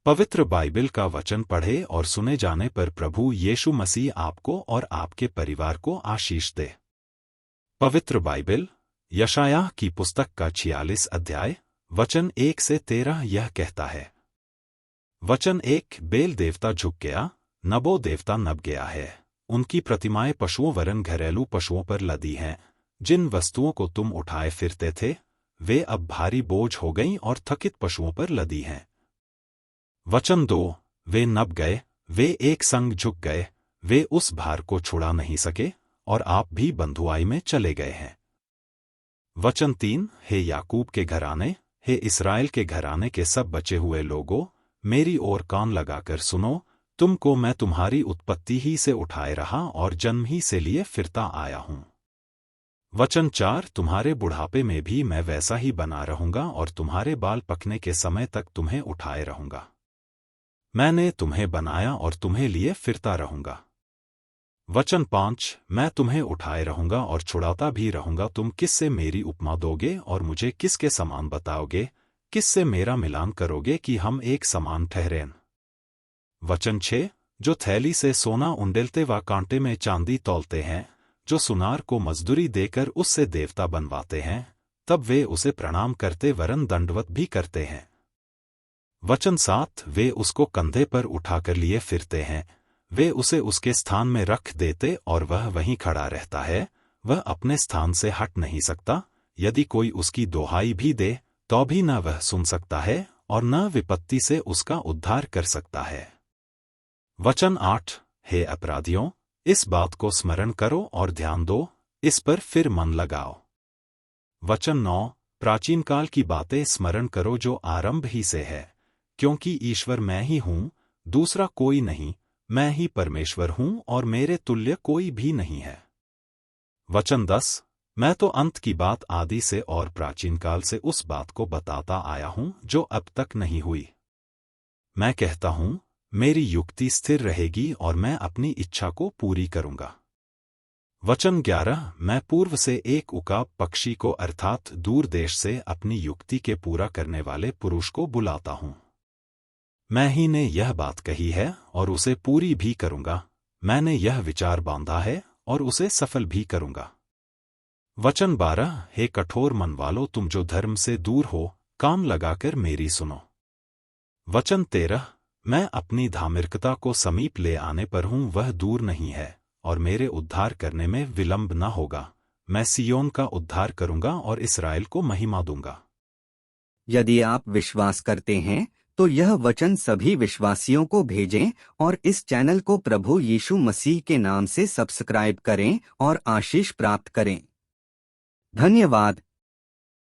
पवित्र बाइबल का वचन पढ़े और सुने जाने पर प्रभु यीशु मसीह आपको और आपके परिवार को आशीष दे। पवित्र बाइबल यशायाह की पुस्तक का 46 अध्याय वचन 1 से 13 यह कहता है। वचन 1 बेल देवता झुक गया, नबो देवता नब गया है। उनकी प्रतिमाएं पशुओं वरन घरेलू पशुओं पर लदी हैं। जिन वस्तुओं को तुम उठाए फिरते थे वे अब भारी बोझ हो गईं और थकित पशुओं पर लदी हैं। वचन 2 वे नब गए, वे एक संग झुक गए, वे उस भार को छुड़ा नहीं सके और आप भी बंधुआई में चले गए हैं। वचन 3 हे याकूब के घराने, हे इस्राएल के घराने के सब बचे हुए लोगों, मेरी ओर कान लगाकर सुनो। तुमको मैं तुम्हारी उत्पत्ति ही से उठाए रहा और जन्म ही से लिए फिरता आया हूं। वचन 4 तुम्हारे बुढ़ापे में भी मैं वैसा ही बना रहूंगा और तुम्हारे बाल पकने के समय तक तुम्हें उठाए रहूंगा। मैंने तुम्हें बनाया और तुम्हें लिए फिरता रहूंगा। वचन 5 मैं तुम्हें उठाए रहूंगा और छुड़ाता भी रहूंगा। तुम किससे मेरी उपमा दोगे और मुझे किसके समान बताओगे? किससे मेरा मिलान करोगे कि हम एक समान ठहरें? वचन 6 जो थैली से सोना उंडेलते व कांटे में चांदी तौलते हैं, जो सुनार को मजदूरी देकर उससे देवता बनवाते हैं, तब वे उसे प्रणाम करते वरन दंडवत भी करते हैं। वचन 7 वे उसको कंधे पर उठाकर लिए फिरते हैं, वे उसे उसके स्थान में रख देते और वह वहीं खड़ा रहता है, वह अपने स्थान से हट नहीं सकता। यदि कोई उसकी दोहाई भी दे तो भी न वह सुन सकता है और न विपत्ति से उसका उद्धार कर सकता है। वचन 8 हे अपराधियों, इस बात को स्मरण करो और ध्यान दो, इस पर फिर मन लगाओ। वचन 9 प्राचीन काल की बातें स्मरण करो जो आरंभ ही से है, क्योंकि ईश्वर मैं ही हूं, दूसरा कोई नहीं, मैं ही परमेश्वर हूं और मेरे तुल्य कोई भी नहीं है। वचन 10 मैं तो अंत की बात आदि से और प्राचीन काल से उस बात को बताता आया हूं जो अब तक नहीं हुई। मैं कहता हूं मेरी युक्ति स्थिर रहेगी और मैं अपनी इच्छा को पूरी करूंगा। वचन 11 मैं पूर्व से एक उकाब पक्षी को अर्थात दूर देश से अपनी युक्ति के पूरा करने वाले पुरुष को बुलाता हूं। मैं ही ने यह बात कही है और उसे पूरी भी करूंगा। मैंने यह विचार बांधा है और उसे सफल भी करूंगा। वचन 12 हे कठोर मन वालों, तुम जो धर्म से दूर हो, काम लगाकर मेरी सुनो। वचन 13 मैं अपनी धार्मिकता को समीप ले आने पर हूं, वह दूर नहीं है और मेरे उद्धार करने में विलंब न होगा। मैं सियोन का उद्धार करूंगा और इस्राएल को महिमा दूंगा। यदि आप विश्वास करते हैं तो यह वचन सभी विश्वासियों को भेजें और इस चैनल को प्रभु यीशु मसीह के नाम से सब्सक्राइब करें और आशीष प्राप्त करें। धन्यवाद।